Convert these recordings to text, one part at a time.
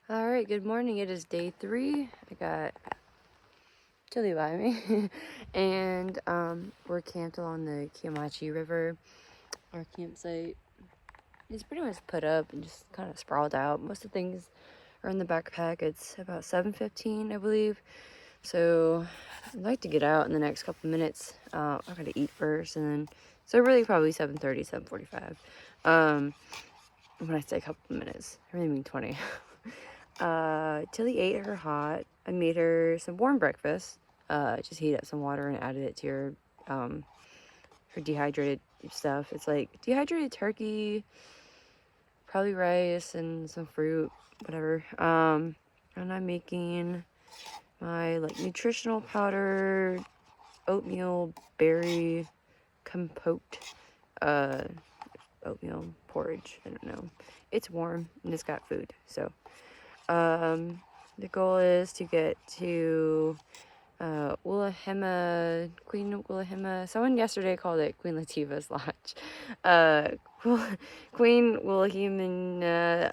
All right, good morning. It is day 3. I got Tilly by me, and we're camped along the Kiamachi River. Our campsite is pretty much put up and just kind of sprawled out. Most of the things are in the backpack. It's about 7:15, I believe. So I'd like to get out in the next couple minutes. I gotta eat first, and then so really probably 7:30, 7:45. When I say a couple minutes, I really mean 20. Tilly ate her hot. I made her some warm breakfast. Just heat up some water and added it to her dehydrated stuff. It's like dehydrated turkey, probably rice and some fruit, whatever. And I'm making my like nutritional powder, oatmeal berry compote, oatmeal porridge. I don't know. It's warm and it's got food, so. The goal is to get to Queen Woolahima. Someone yesterday called it Queen Latifah's Lodge. Queen Woolahima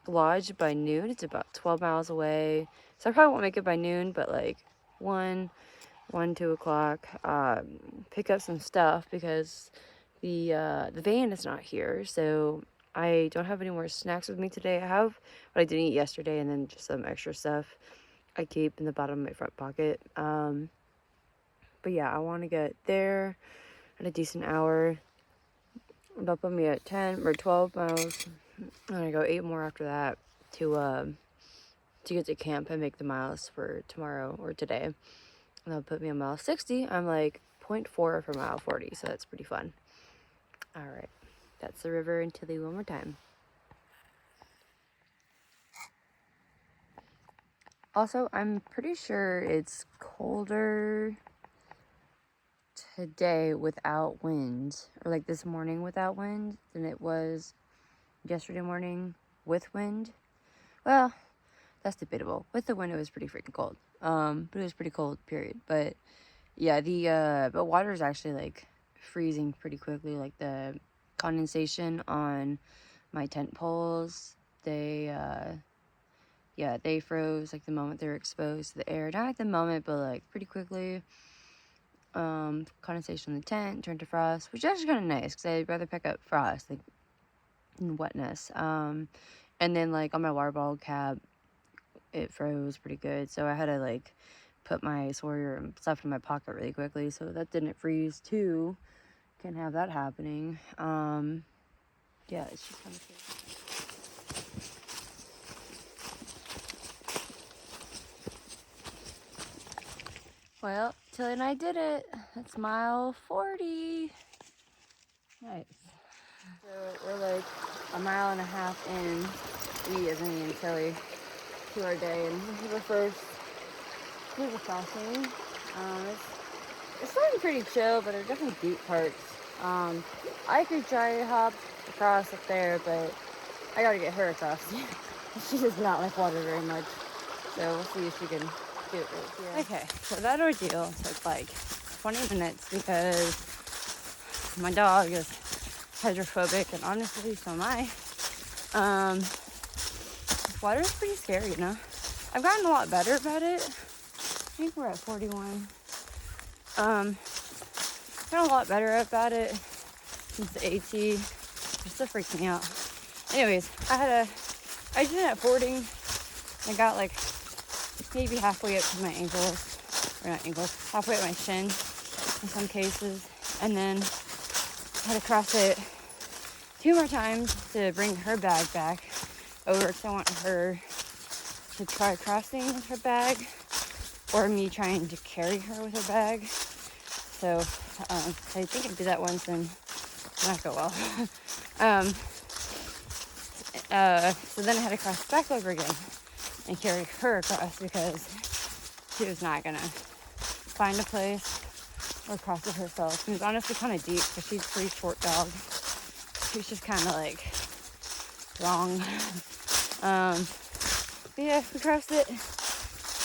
Lodge by noon. It's about 12 miles away. So I probably won't make it by noon, but like 2 o'clock. Pick up some stuff because the van is not here, so I don't have any more snacks with me today. I have what I didn't eat yesterday and then just some extra stuff I keep in the bottom of my front pocket. But yeah, I want to get there at a decent hour. That'll put me at 10 or 12 miles. And I go 8 more after that to get to camp and make the miles for tomorrow or today. And that'll put me on mile 60. I'm like 0.4 for mile 40, so that's pretty fun. All right, that's the river in Tilly one more time. Also, I'm pretty sure it's colder today without wind, or like this morning without wind, than it was yesterday morning with wind. Well, that's debatable. With the wind, it was pretty freaking cold. But it was pretty cold, period. But yeah, but water is actually like freezing pretty quickly. Like the condensation on my tent poles, they froze like the moment they were exposed to the air. Not at the moment, but like pretty quickly. Condensation on the tent turned to frost, which is actually kind of nice because I'd rather pick up frost like than wetness. And then like on my water bottle cap, it froze pretty good, so I had to like put my Sawyer and stuff in my pocket really quickly so that didn't freeze too. Can't have that happening. Yeah, it's just kind of cool. Well, Tilly and I did it. That's mile 40. Nice. So we're like a mile and a half in, we as me and Tilly, to our day, and this is the first river crossing. It's starting pretty chill, but there are definitely deep parts. I could try to hop across up there, but I gotta get her across. She does not like water very much, so we'll see if she can do it right here. Okay, so that ordeal took like 20 minutes because my dog is hydrophobic, and honestly, so am I. Water is pretty scary, you know? I've gotten a lot better about it. I think we're at 41. Gotten a lot better about it since the AT. It still freaks me out. Anyways, I did it at fording. I got like maybe halfway up to my ankles, or not ankles, halfway up my shin in some cases, and then I had to cross it 2 more times to bring her bag back over because I want her to try crossing with her bag, or me trying to carry her with her bag. So I think I did that once and did not go well. So then I had to cross back over again and carry her across because she was not gonna find a place or cross it herself. It was honestly kind of deep because she's a pretty short dog. She's just kind of like long. But yeah, we crossed it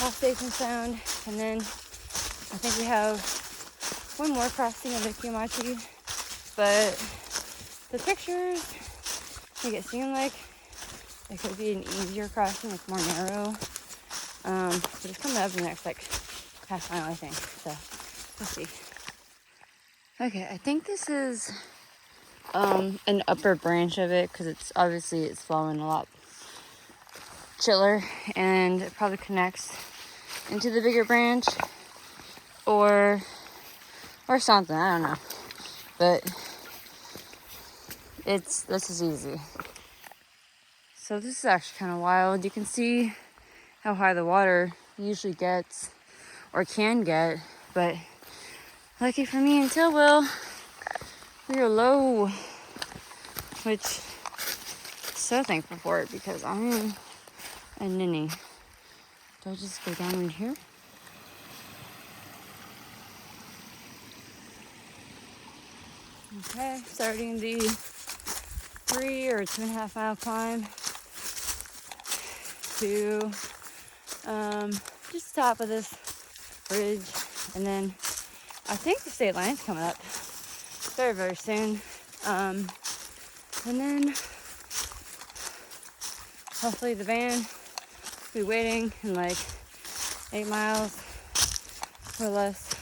all safe and sound, and then I think we have one more crossing of the Kiamachi, but the pictures make it seem like it could be an easier crossing, like more narrow. But it's coming up in the next like half mile, I think. So we'll see. Okay, I think this is an upper branch of it because it's obviously it's flowing a lot chiller, and it probably connects into the bigger branch or something. I don't know, but this is easy. So this is actually kind of wild. You can see how high the water usually gets or can get, but lucky for me and Will, we are low, which so thankful for it because I am a ninny. Do I just go down in here? Okay, starting the 3 or 2.5 mile climb to just the top of this bridge, and then I think the state line's coming up very, very soon. And then hopefully the van will be waiting in like 8 miles or less,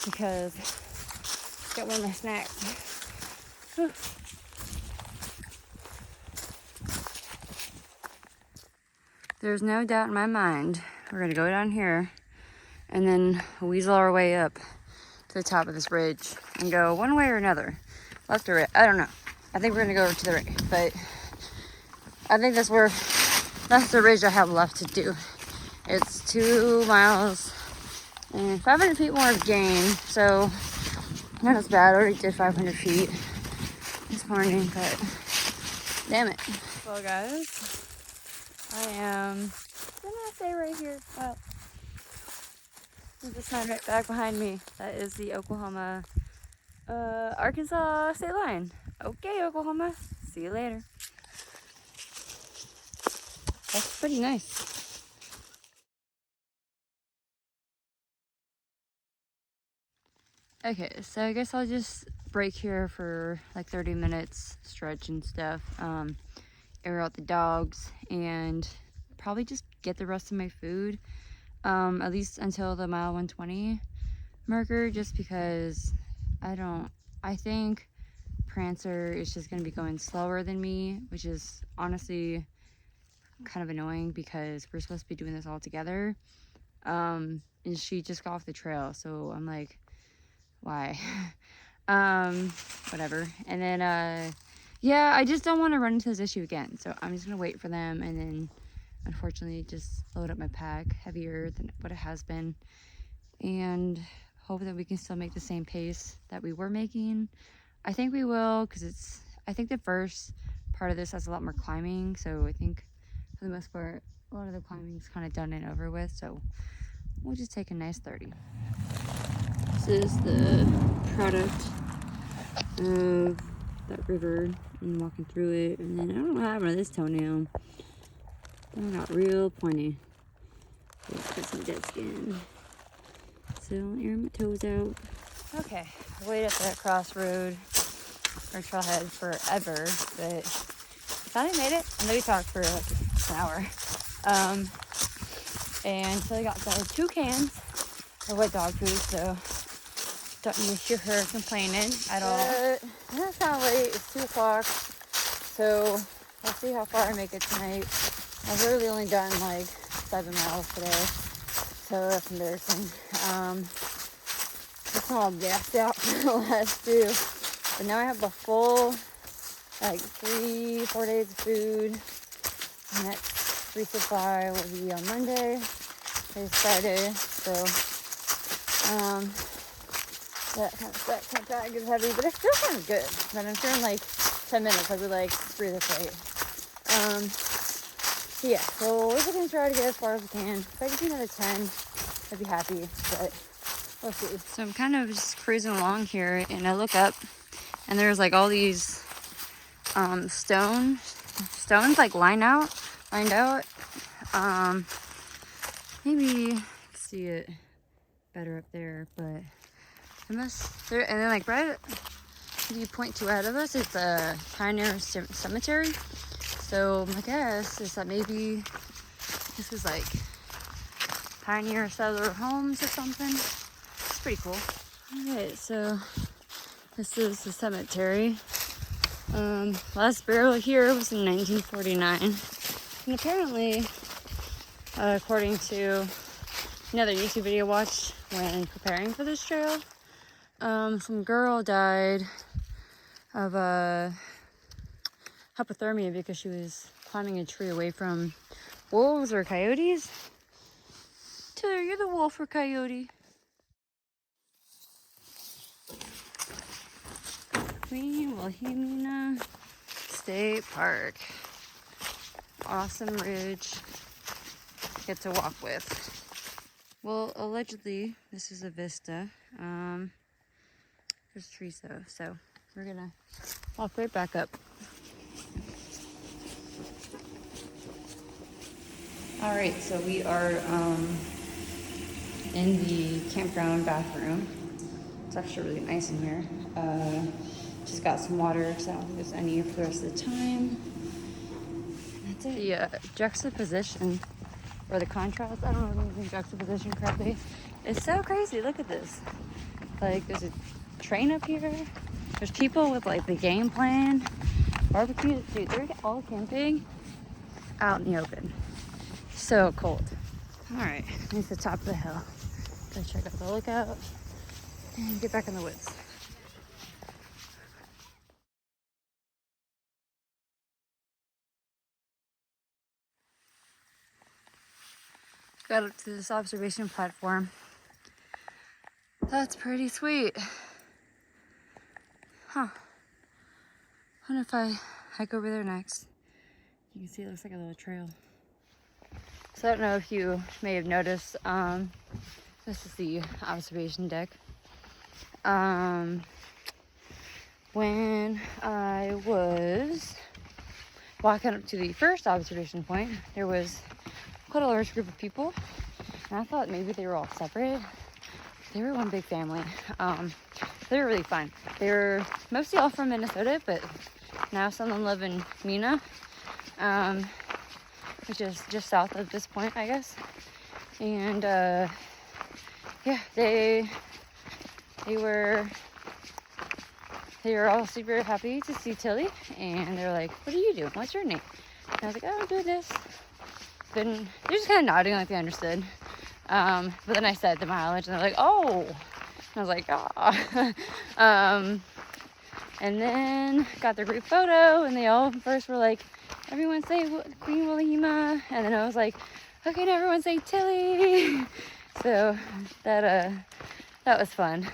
because I got one of my snacks. Whew. There's no doubt in my mind we're gonna go down here and then weasel our way up to the top of this bridge and go one way or another, left or right. I don't know. I think we're gonna go over to the right, but I think that's the ridge I have left to do. It's 2 miles and 500 feet more of gain, so not as bad. I already did 500 feet this morning, but damn it. Well, guys, I am, didn't I say right here? Well, there's a sign right back behind me. That is the Oklahoma, Arkansas state line. Okay, Oklahoma, see you later. That's pretty nice. Okay, so I guess I'll just break here for like 30 minutes, stretch and stuff, air out the dogs, and probably just get the rest of my food, at least until the mile 120 marker, just because I think Prancer is just going to be going slower than me, which is honestly kind of annoying because we're supposed to be doing this all together, and she just got off the trail, so I'm like, why? Whatever. And then yeah, I just don't want to run into this issue again, so I'm just gonna wait for them and then unfortunately just load up my pack heavier than what it has been and hope that we can still make the same pace that we were making. I think we will, because I think the first part of this has a lot more climbing, so I think for the most part a lot of the climbing is kind of done and over with, so we'll just take a nice 30. This is the product of that river and walking through it, and then I don't know what happened to this toenail. That got real pointy. Got some dead skin. So I'll air my toes out. Okay, I waited at the crossroad or trailhead forever, but finally made it. And then we talked for like an hour. And so I got the 2 cans of wet dog food, so don't need to hear her complaining at all. It's kind of late. It's 2 o'clock, so we'll see how far I make it tonight. I've literally only done like 7 miles today, so that's embarrassing. It's all gassed out for the last 2, but now I have the full like 3-4 days of food. The next resupply will be on Monday. Today's Friday, so that kind of bag is heavy, but it still sounds good. But I'm sure in like 10 minutes I'll be like, screw this weight. So yeah, so we're gonna try to get as far as we can. If I get another 10, I'd be happy, but we'll see. So I'm kind of just cruising along here, and I look up, and there's like all these stones like lined out. Maybe you can see it better up there, but and then like right, you point to ahead of us, it's a Pioneer Cemetery. So my guess is that maybe this was like pioneer settler homes or something. It's pretty cool. Alright, so this is the cemetery. Last burial here was in 1949. And apparently, according to another YouTube video I watched when preparing for this trail, some girl died of hypothermia because she was climbing a tree away from wolves or coyotes. Taylor, you're the wolf or coyote? Queen Wilhelmina State Park. Awesome ridge. Get to walk with. Well, allegedly, this is a vista. There's trees though, so we're gonna walk right back up. All right, so we are in the campground bathroom. It's actually really nice in here. Just got some water, so I don't think there's any for the rest of the time. That's it. The juxtaposition, or the contrast, I don't know if I'm using juxtaposition correctly. It's so crazy, look at this. Like, there's a train up here. There's people with like the game plan. Barbecue, dude, they're all camping out in the open. So cold. All right, here's the top of the hill. Go check out the lookout and get back in the woods. Got up to this observation platform. That's pretty sweet. Huh. Wonder if I hike over there next. You can see it looks like a little trail. So I don't know if you may have noticed, this is the observation deck. When I was walking up to the first observation point, there was quite a large group of people, and I thought maybe they were all separate. They were one big family. They were really fun. They were mostly all from Minnesota, but now some of them live in Mina, which is just south of this point, I guess. And yeah, they were all super happy to see Tilly, and they're like, "What are you doing? What's your name?" And I was like, "Oh, I'm doing this." They're just kind of nodding like they understood. But then I said the mileage, and they're like, "Oh." And I was like, "Ah." And then got their group photo, and they all first were like, "Everyone say Queen Wilhelmina," and then I was like, "Okay, now everyone say Tilly." So that was fun.